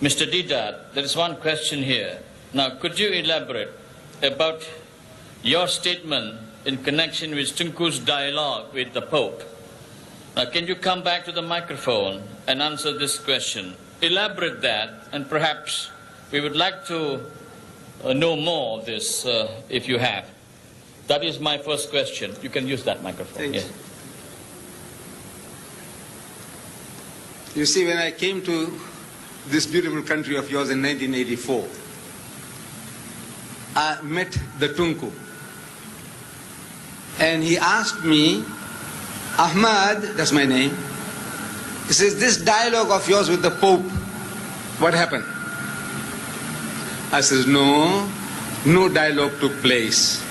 Mr. Deedat, there is one question here. Now, could you elaborate about your statement in connection with Tunku's dialogue with the Pope? Now, can you come back to the microphone and answer this question? Elaborate that, and perhaps we would like to know more of this if you have. That is my first question. You can use that microphone. Yes. You see, when I came to this beautiful country of yours in 1984, I met the Tunku. And he asked me, Ahmad, that's my name, he says, this dialogue of yours with the Pope, what happened? I says, no dialogue took place.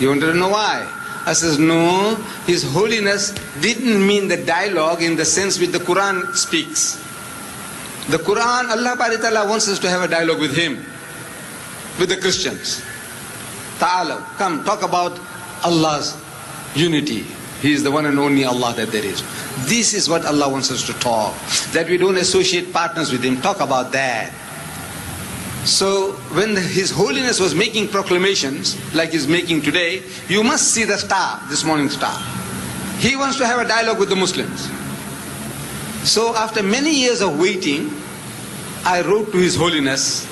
You want to know why? I says, no, His Holiness didn't mean the dialogue in the sense which the Quran speaks. The Quran, Allah Ta'ala wants us to have a dialogue with Him, with the Christians. Ta'ala, come, talk about Allah's unity. He is the one and only Allah that there is. This is what Allah wants us to talk. That we don't associate partners with Him. Talk about that. So when His Holiness was making proclamations, like He's making today, you must see the star, this morning star. He wants to have a dialogue with the Muslims. So after many years of waiting, I wrote to His Holiness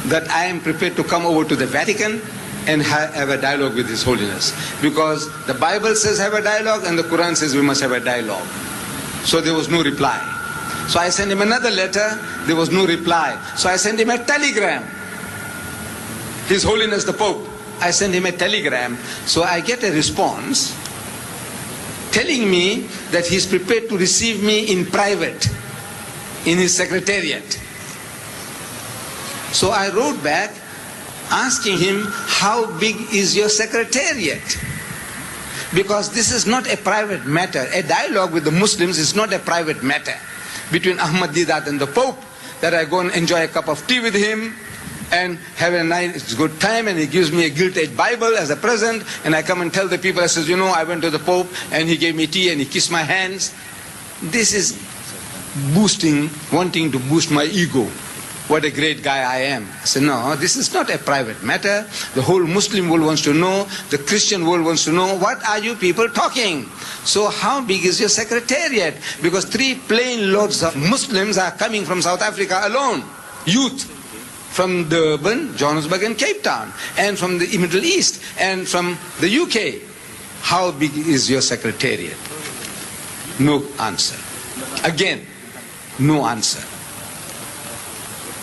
that I am prepared to come over to the Vatican and have a dialogue with His Holiness. Because the Bible says have a dialogue and the Quran says we must have a dialogue. So there was no reply. So I sent him another letter, there was no reply. So I sent him a telegram. His Holiness the Pope, I sent him a telegram. So I get a response telling me that he's prepared to receive me in private, in his secretariat. So I wrote back asking him, how big is your secretariat? Because this is not a private matter. A dialogue with the Muslims is not a private matter between Ahmad Deedat and the Pope, that I go and enjoy a cup of tea with him and have a nice good time, and he gives me a gilt-edged Bible as a present, and I come and tell the people, I says, you know, I went to the Pope and he gave me tea and he kissed my hands. This is boosting, wanting to boost my ego. What a great guy I am. I said, no, this is not a private matter. The whole Muslim world wants to know, the Christian world wants to know, what are you people talking? So how big is your secretariat? Because 3 plane loads of Muslims are coming from South Africa alone. Youth from Durban, Johannesburg and Cape Town, and from the Middle East, and from the UK. How big is your secretariat? No answer. Again, no answer.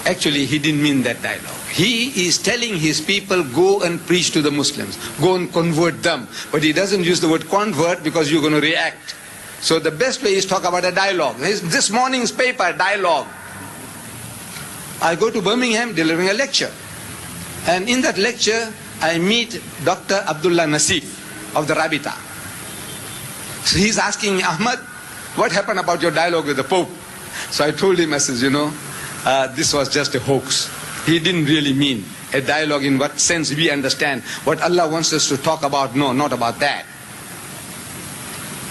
Actually, he didn't mean that dialogue. He is telling his people, go and preach to the Muslims. Go and convert them. But he doesn't use the word convert because you're going to react. So the best way is talk about a dialogue. This morning's paper, dialogue. I go to Birmingham delivering a lecture. And in that lecture, I meet Dr. Abdullah Nasif of the Rabita. So he's asking me, Ahmad, what happened about your dialogue with the Pope? So I told him, I says, you know, this was just a hoax. He didn't really mean a dialogue in what sense we understand. What Allah wants us to talk about, no, not about that.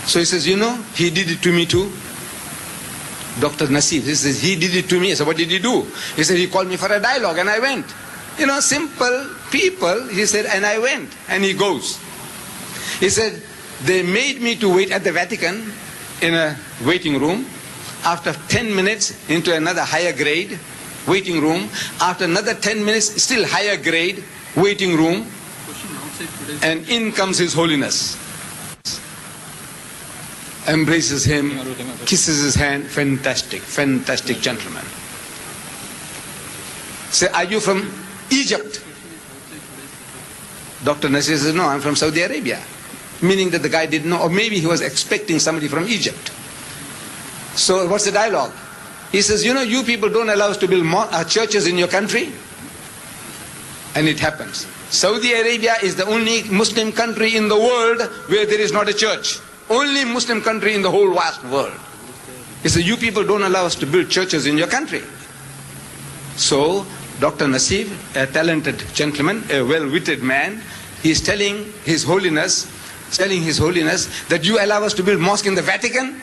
So he says, you know, he did it to me too. Dr. Nasif, he says, he did it to me. I said, what did he do? He said, he called me for a dialogue and I went. You know, simple people, he said, and I went. And he goes. He said, they made me to wait at the Vatican in a waiting room. After 10 minutes into another higher grade waiting room, after another 10 minutes still higher grade waiting room, and in comes His Holiness, embraces him, kisses his hand. Fantastic, fantastic gentleman. Say, are you from Egypt? Dr. Nasir says, no, I'm from Saudi Arabia. Meaning that the guy didn't know, or maybe he was expecting somebody from Egypt. So what's the dialogue? He says, you know, you people don't allow us to build churches in your country. And it happens. Saudi Arabia is the only Muslim country in the world where there is not a church. Only Muslim country in the whole vast world. He says, you people don't allow us to build churches in your country. So Dr. Nasif, a talented gentleman, a well-witted man, he is telling His Holiness that you allow us to build mosque in the Vatican?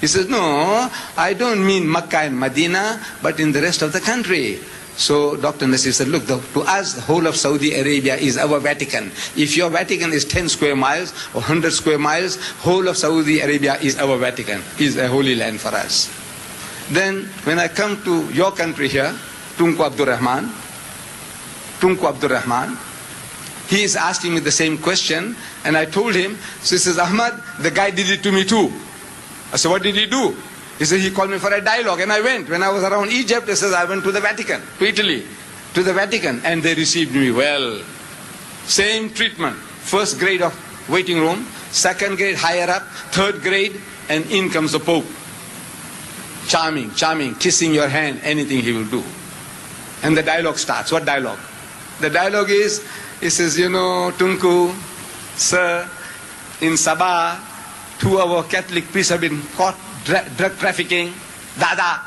He says, no, I don't mean Makkah and Medina, but in the rest of the country. So Dr. Nasir said, look, to us, the whole of Saudi Arabia is our Vatican. If your Vatican is 10 square miles or 100 square miles, whole of Saudi Arabia is our Vatican, is a holy land for us. Then when I come to your country here, Tunku Abdul Rahman, he is asking me the same question, and I told him, so he says, Ahmad, the guy did it to me too. I said, what did he do? He said, he called me for a dialogue, and I went. When I was around Egypt, he says, I went to the Vatican, to Italy, to the Vatican, and they received me well. Same treatment. First grade of waiting room, second grade higher up, third grade, and in comes the Pope. Charming, kissing your hand, anything he will do. And the dialogue starts. What dialogue? The dialogue is, he says, you know, Tunku, sir, in Sabah, 2 of our Catholic priests have been caught drug trafficking, Dada,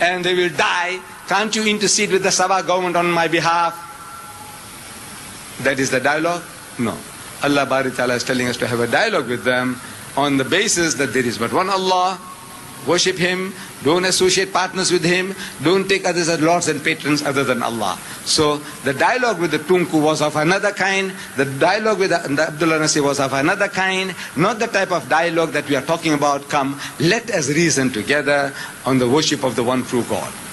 and they will die. Can't you intercede with the Sabah government on my behalf? That is the dialogue? No. Allah Bari Ta'ala is telling us to have a dialogue with them on the basis that there is but one Allah, worship Him, don't associate partners with Him, don't take others as lords and patrons other than Allah. So the dialogue with the Tunku was of another kind, the dialogue with the Abdullah Nasir was of another kind, not the type of dialogue that we are talking about. Come, let us reason together on the worship of the one true God.